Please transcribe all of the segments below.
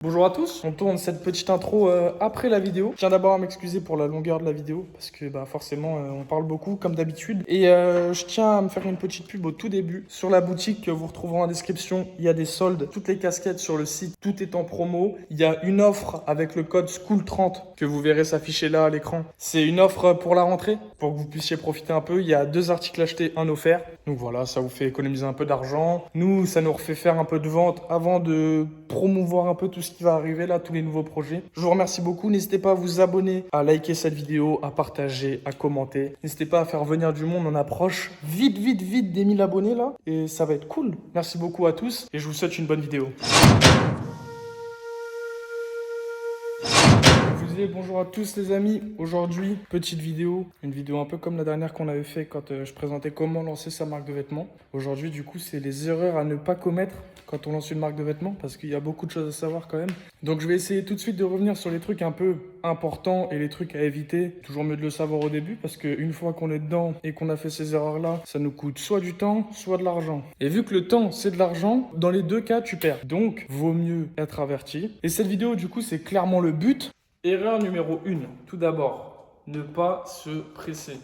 Bonjour à tous, on tourne cette petite intro après la vidéo. Je tiens d'abord à m'excuser pour la longueur de la vidéo parce que forcément on parle beaucoup comme d'habitude. Et je tiens à me faire une petite pub au tout début. Sur la boutique que vous retrouverez en description, il y a des soldes. Toutes les casquettes sur le site, tout est en promo. Il y a une offre avec le code SCHOOL30 que vous verrez s'afficher là à l'écran. C'est une offre pour la rentrée, pour que vous puissiez profiter un peu. Il y a 2 articles achetés, un offert. Donc voilà, ça vous fait économiser un peu d'argent. Nous, ça nous refait faire un peu de vente avant de promouvoir un peu tout ce qui va arriver là, tous les nouveaux projets. Je vous remercie beaucoup. N'hésitez pas à vous abonner, à liker cette vidéo, à partager, à commenter. N'hésitez pas à faire venir du monde. On approche vite des 1000 abonnés là. Et ça va être cool. Merci beaucoup à tous et je vous souhaite une bonne vidéo. Bonjour à tous les amis, aujourd'hui petite vidéo, une vidéo un peu comme la dernière qu'on avait fait quand je présentais comment lancer sa marque de vêtements. Aujourd'hui du coup c'est les erreurs à ne pas commettre quand on lance une marque de vêtements parce qu'il y a beaucoup de choses à savoir quand même. Donc je vais essayer tout de suite de revenir sur les trucs un peu importants et les trucs à éviter. Toujours mieux de le savoir au début parce qu'une fois qu'on est dedans et qu'on a fait ces erreurs là, ça nous coûte soit du temps, soit de l'argent. Et vu que le temps c'est de l'argent, dans les deux cas tu perds. Donc vaut mieux être averti. Et cette vidéo du coup c'est clairement le but. Erreur numéro 1, tout d'abord, ne pas se presser.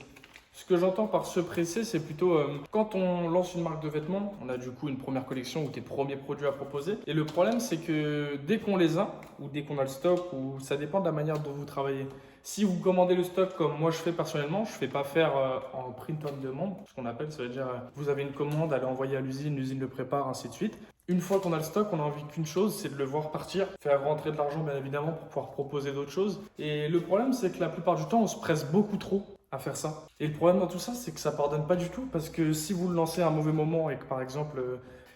Ce que j'entends par se presser, c'est plutôt quand on lance une marque de vêtements, on a du coup une première collection ou des premiers produits à proposer. Et le problème, c'est que dès qu'on les a, ou dès qu'on a le stock, ou ça dépend de la manière dont vous travaillez. Si vous commandez le stock comme moi je fais personnellement, je ne fais pas faire en print on demand, ce qu'on appelle, ça veut dire vous avez une commande, elle est envoyée à l'usine le prépare, ainsi de suite. Une fois qu'on a le stock, on a envie qu'une chose, c'est de le voir partir, faire rentrer de l'argent bien évidemment pour pouvoir proposer d'autres choses. Et le problème, c'est que la plupart du temps, on se presse beaucoup trop à faire ça. Et le problème dans tout ça, c'est que ça pardonne pas du tout parce que si vous le lancez à un mauvais moment et que par exemple,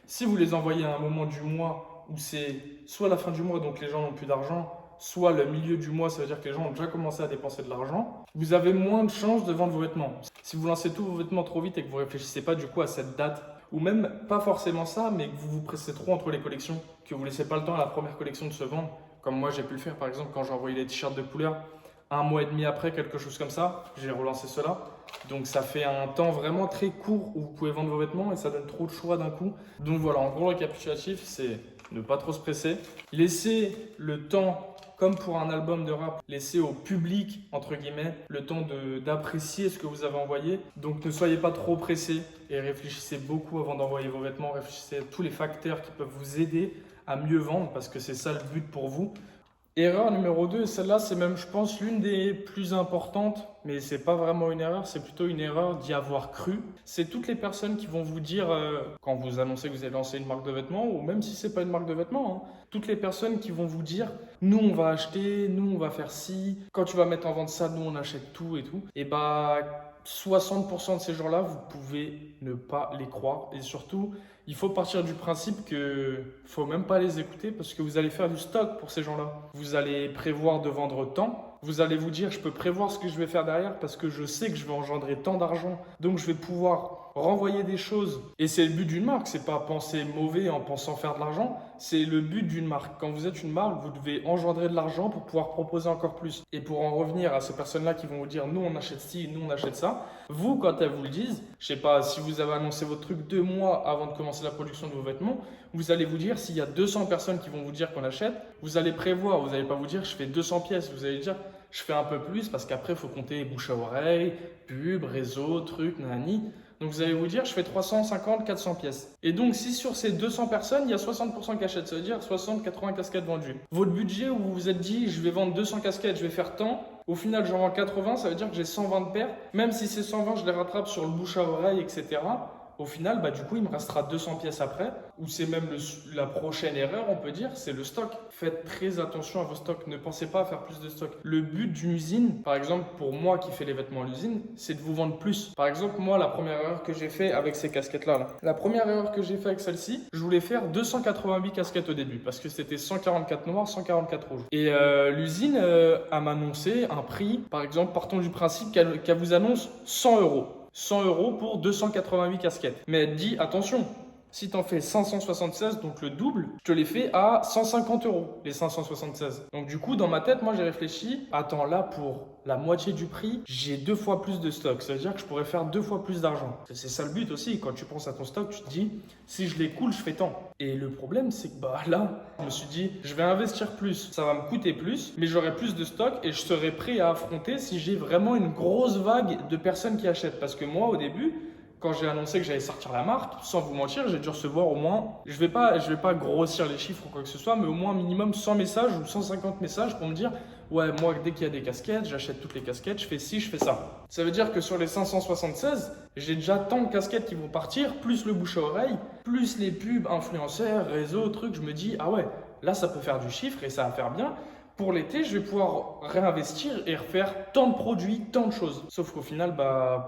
si vous les envoyez à un moment du mois où c'est soit la fin du mois donc les gens n'ont plus d'argent, soit le milieu du mois, ça veut dire que les gens ont déjà commencé à dépenser de l'argent, vous avez moins de chances de vendre vos vêtements. Si vous lancez tous vos vêtements trop vite et que vous réfléchissez pas du coup à cette date, ou même pas forcément ça, mais que vous vous pressez trop entre les collections, que vous laissez pas le temps à la première collection de se vendre, comme moi j'ai pu le faire par exemple quand j'ai envoyé les t-shirts de couleur, un mois et demi après, quelque chose comme ça, j'ai relancé cela. Donc ça fait un temps vraiment très court où vous pouvez vendre vos vêtements et ça donne trop de choix d'un coup. Donc voilà, en gros le récapitulatif, c'est ne pas trop se presser, laisser le temps, comme pour un album de rap, laissez au public, entre guillemets, le temps d'apprécier ce que vous avez envoyé. Donc ne soyez pas trop pressé et réfléchissez beaucoup avant d'envoyer vos vêtements. Réfléchissez à tous les facteurs qui peuvent vous aider à mieux vendre parce que c'est ça le but pour vous. Erreur numéro 2, celle-là c'est même je pense l'une des plus importantes, mais c'est pas vraiment une erreur, c'est plutôt une erreur d'y avoir cru. C'est toutes les personnes qui vont vous dire, quand vous annoncez que vous allez lancer une marque de vêtements, ou même si c'est pas une marque de vêtements, toutes les personnes qui vont vous dire, nous on va acheter, nous on va faire ci, quand tu vas mettre en vente ça, nous on achète tout et tout. Et 60% de ces gens-là, vous pouvez ne pas les croire. Et surtout, il faut partir du principe que faut même pas les écouter parce que vous allez faire du stock pour ces gens-là. Vous allez prévoir de vendre tant. Vous allez vous dire, je peux prévoir ce que je vais faire derrière parce que je sais que je vais engendrer tant d'argent. Donc, je vais pouvoir renvoyer des choses. Et c'est le but d'une marque. C'est pas penser mauvais en pensant faire de l'argent. C'est le but d'une marque. Quand vous êtes une marque, vous devez engendrer de l'argent pour pouvoir proposer encore plus. Et pour en revenir à ces personnes-là qui vont vous dire, nous on achète ci, nous on achète ça. Vous, quand elles vous le disent, je sais pas, si vous avez annoncé votre truc 2 mois avant de commencer la production de vos vêtements, vous allez vous dire, s'il y a 200 personnes qui vont vous dire qu'on achète, vous allez prévoir, vous n'allez pas vous dire, je fais 200 pièces, vous allez dire, je fais un peu plus parce qu'après, il faut compter bouche à oreille, pub, réseau, truc, nani. Donc vous allez vous dire, je fais 350, 400 pièces. Et donc si sur ces 200 personnes, il y a 60% qui achètent, ça veut dire 60, 80 casquettes vendues. Votre budget où vous vous êtes dit, je vais vendre 200 casquettes, je vais faire tant, au final j'en vends 80, ça veut dire que j'ai 120 de pertes. Même si ces 120, je les rattrape sur le bouche à oreille, etc. Au final, du coup, il me restera 200 pièces après, ou c'est même la prochaine erreur, on peut dire, c'est le stock. Faites très attention à vos stocks, ne pensez pas à faire plus de stock. Le but d'une usine, par exemple, pour moi qui fais les vêtements à l'usine, c'est de vous vendre plus. Par exemple, moi, la première erreur que j'ai fait avec ces casquettes-là, la première erreur que j'ai fait avec celle-ci, je voulais faire 288 casquettes au début, parce que c'était 144 noirs, 144 rouges. Et l'usine a m'annoncé un prix, par exemple, partons du principe qu'elle vous annonce 100 euros. 100 euros pour 288 casquettes. Mais elle dit, attention, Si tu en fais 576, donc le double, je te les fais à 150 euros, les 576. Donc du coup, dans ma tête, moi j'ai réfléchi, attends, là pour la moitié du prix, j'ai 2 fois plus de stock. Ça veut dire que je pourrais faire 2 fois plus d'argent. C'est ça le but aussi. Quand tu penses à ton stock, tu te dis, si je l'écoule, je fais tant. Et le problème, c'est que là, je me suis dit, je vais investir plus. Ça va me coûter plus, mais j'aurai plus de stock et je serai prêt à affronter si j'ai vraiment une grosse vague de personnes qui achètent. Parce que moi, au début, quand j'ai annoncé que j'allais sortir la marque, sans vous mentir, j'ai dû recevoir au moins, je vais pas grossir les chiffres ou quoi que ce soit, mais au moins minimum 100 messages ou 150 messages pour me dire, ouais, moi, dès qu'il y a des casquettes, j'achète toutes les casquettes, je fais ci, je fais ça. Ça veut dire que sur les 576, j'ai déjà tant de casquettes qui vont partir, plus le bouche à oreille, plus les pubs, influenceurs, réseaux, trucs. Je me dis, ah ouais, là, ça peut faire du chiffre et ça va faire bien. Pour l'été, je vais pouvoir réinvestir et refaire tant de produits, tant de choses. Sauf qu'au final,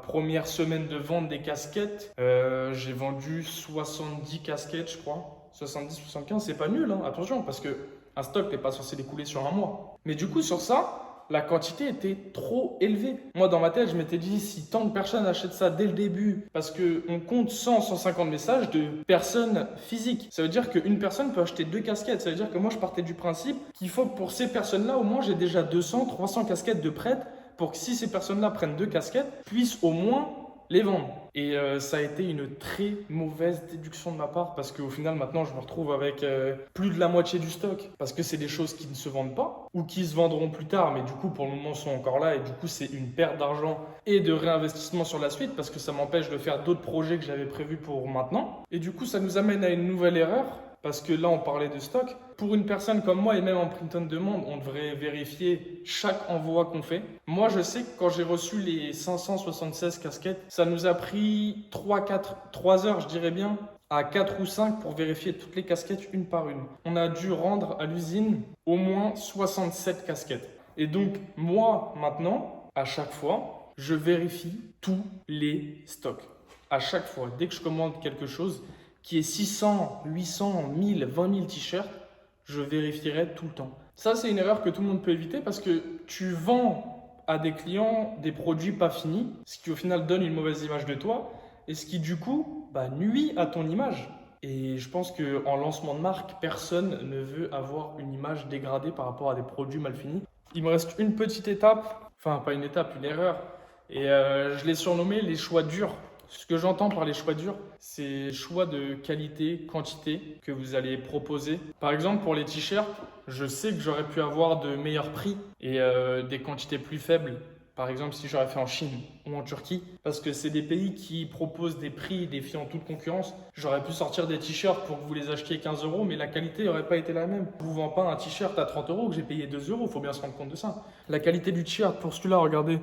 première semaine de vente des casquettes, j'ai vendu 70 casquettes, je crois. 70, 75, c'est pas nul, hein, attention, parce que un stock n'est pas censé découler sur un mois. Mais du coup, sur ça, la quantité était trop élevée. Moi, dans ma tête, je m'étais dit, si tant de personnes achètent ça dès le début, parce qu'on compte 100, 150 messages de personnes physiques. Ça veut dire qu'une personne peut acheter 2 casquettes. Ça veut dire que moi, je partais du principe qu'il faut que pour ces personnes-là, au moins, j'ai déjà 200, 300 casquettes de prêtes pour que si ces personnes-là prennent 2 casquettes, puissent au moins les vendre. Et ça a été une très mauvaise déduction de ma part parce qu'au final, maintenant, je me retrouve avec plus de la moitié du stock parce que c'est des choses qui ne se vendent pas ou qui se vendront plus tard, mais du coup, pour le moment, sont encore là et du coup, c'est une perte d'argent et de réinvestissement sur la suite parce que ça m'empêche de faire d'autres projets que j'avais prévus pour maintenant. Et du coup, ça nous amène à une nouvelle erreur. Parce que là, on parlait de stock. Pour une personne comme moi et même en print on demand, on devrait vérifier chaque envoi qu'on fait. Moi, je sais que quand j'ai reçu les 576 casquettes, ça nous a pris 3 heures, je dirais bien, à 4 ou 5 pour vérifier toutes les casquettes une par une. On a dû rendre à l'usine au moins 67 casquettes. Et donc, moi, maintenant, à chaque fois, je vérifie tous les stocks. À chaque fois, dès que je commande quelque chose, qui est 600, 800, 1000, 20 000 t-shirts, je vérifierai tout le temps. Ça, c'est une erreur que tout le monde peut éviter parce que tu vends à des clients des produits pas finis, ce qui au final donne une mauvaise image de toi et ce qui du coup nuit à ton image. Et je pense qu'en lancement de marque, personne ne veut avoir une image dégradée par rapport à des produits mal finis. Il me reste une petite étape, enfin pas une étape, une erreur, et je l'ai surnommé les choix durs. Ce que j'entends par les choix durs, c'est choix de qualité, quantité que vous allez proposer. Par exemple, pour les t-shirts, je sais que j'aurais pu avoir de meilleurs prix et des quantités plus faibles. Par exemple, si j'aurais fait en Chine ou en Turquie, parce que c'est des pays qui proposent des prix défiant toute concurrence. J'aurais pu sortir des t-shirts pour que vous les achetiez 15 euros, mais la qualité n'aurait pas été la même. Je ne vous vends pas un t-shirt à 30 euros que j'ai payé 2 euros, il faut bien se rendre compte de ça. La qualité du t-shirt, pour celui-là, regardez,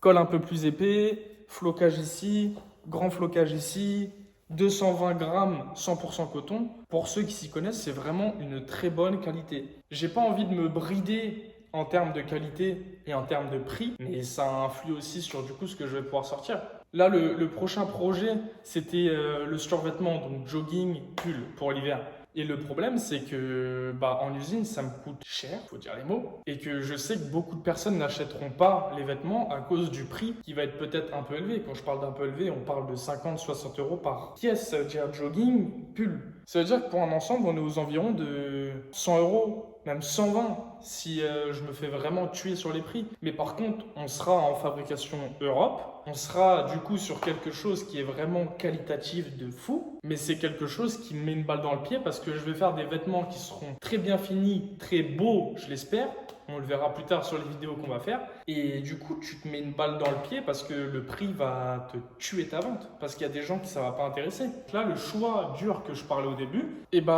col un peu plus épais, flocage ici, grand flocage ici, 220 grammes 100% coton. Pour ceux qui s'y connaissent, c'est vraiment une très bonne qualité. J'ai pas envie de me brider en termes de qualité et en termes de prix, mais ça influe aussi sur du coup ce que je vais pouvoir sortir. Là, le prochain projet, c'était le survêtement, donc jogging, pull pour l'hiver. Et le problème, c'est que en usine, ça me coûte cher, faut dire les mots, et que je sais que beaucoup de personnes n'achèteront pas les vêtements à cause du prix qui va être peut-être un peu élevé. Quand je parle d'un peu élevé, on parle de 50-60 euros par pièce. Ça veut dire jogging, pull. Ça veut dire que pour un ensemble, on est aux environs de 100 euros. Même 120 si je me fais vraiment tuer sur les prix. Mais par contre, on sera en fabrication Europe. On sera du coup sur quelque chose qui est vraiment qualitatif de fou. Mais c'est quelque chose qui me met une balle dans le pied parce que je vais faire des vêtements qui seront très bien finis, très beaux, je l'espère. On le verra plus tard sur les vidéos qu'on va faire. Et du coup, tu te mets une balle dans le pied parce que le prix va te tuer ta vente. Parce qu'il y a des gens qui ça va pas intéresser. Là, le choix dur que je parlais au début,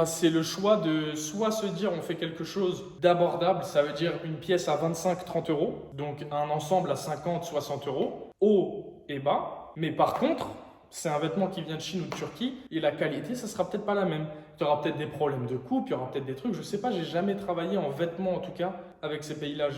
c'est le choix de soit se dire on fait quelque chose d'abordable. Ça veut dire une pièce à 25-30 euros. Donc un ensemble à 50-60 euros. Haut et bas. Mais par contre, c'est un vêtement qui vient de Chine ou de Turquie et la qualité, ça sera peut-être pas la même. Tu auras peut-être des problèmes de coupe, il y aura peut-être des trucs, je sais pas, j'ai jamais travaillé en vêtements en tout cas avec ces pays-là.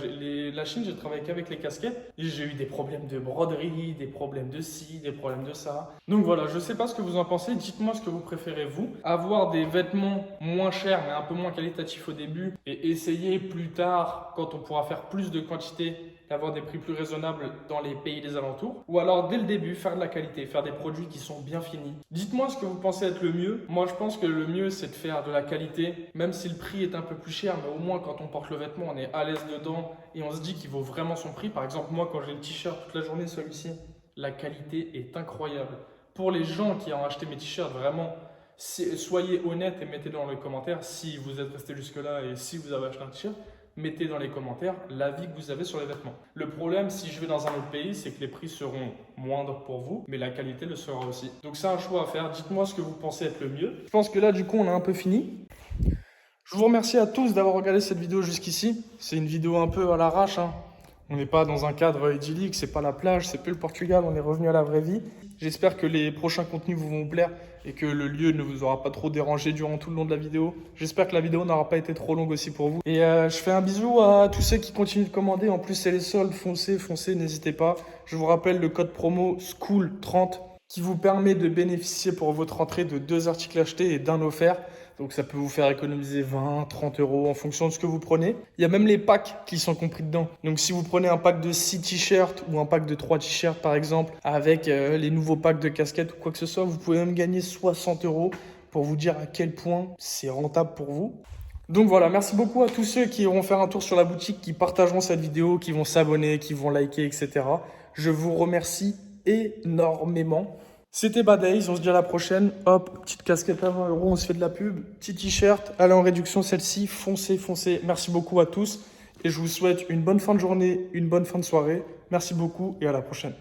La Chine, j'ai travaillé qu'avec les casquettes et j'ai eu des problèmes de broderie, des problèmes de ci, des problèmes de ça. Donc voilà, je sais pas ce que vous en pensez, dites-moi ce que vous préférez vous. Avoir des vêtements moins chers mais un peu moins qualitatifs au début et essayer plus tard, quand on pourra faire plus de quantité, d'avoir des prix plus raisonnables dans les pays des alentours. Ou alors dès le début, faire de la qualité, faire des produits qui sont bien finis. Dites-moi ce que vous pensez être le mieux. Moi je pense que le mieux c'est de faire de la qualité, même si le prix est un peu plus cher, mais au moins quand on porte le vêtement, on est à l'aise dedans et on se dit qu'il vaut vraiment son prix. Par exemple, moi quand j'ai le t-shirt toute la journée, celui-ci, la qualité est incroyable. Pour les gens qui ont acheté mes t-shirts, vraiment, soyez honnêtes et mettez dans les commentaires si vous êtes resté jusque-là et si vous avez acheté un t-shirt. Mettez dans les commentaires l'avis que vous avez sur les vêtements. Le problème, si je vais dans un autre pays, c'est que les prix seront moindres pour vous, mais la qualité le sera aussi. Donc c'est un choix à faire. Dites-moi ce que vous pensez être le mieux. Je pense que là, du coup, on a un peu fini. Je vous remercie à tous d'avoir regardé cette vidéo jusqu'ici. C'est une vidéo un peu à l'arrache, hein. On n'est pas dans un cadre idyllique, c'est pas la plage, c'est plus le Portugal, on est revenu à la vraie vie. J'espère que les prochains contenus vous vont plaire et que le lieu ne vous aura pas trop dérangé durant tout le long de la vidéo. J'espère que la vidéo n'aura pas été trop longue aussi pour vous. Et je fais un bisou à tous ceux qui continuent de commander. En plus, c'est les soldes, foncez, n'hésitez pas. Je vous rappelle le code promo SCHOOL30 qui vous permet de bénéficier pour votre entrée de 2 articles achetés et d'un offert. Donc ça peut vous faire économiser 20, 30 euros en fonction de ce que vous prenez. Il y a même les packs qui sont compris dedans. Donc si vous prenez un pack de 6 t-shirts ou un pack de 3 t-shirts par exemple, avec les nouveaux packs de casquettes ou quoi que ce soit, vous pouvez même gagner 60 euros pour vous dire à quel point c'est rentable pour vous. Donc voilà, merci beaucoup à tous ceux qui iront faire un tour sur la boutique, qui partageront cette vidéo, qui vont s'abonner, qui vont liker, etc. Je vous remercie énormément. C'était Bad Days, on se dit à la prochaine. Hop, petite casquette à 20 euros, on se fait de la pub. Petit t-shirt, elle est en réduction celle-ci. Foncez, foncez. Merci beaucoup à tous. Et je vous souhaite une bonne fin de journée, une bonne fin de soirée. Merci beaucoup et à la prochaine.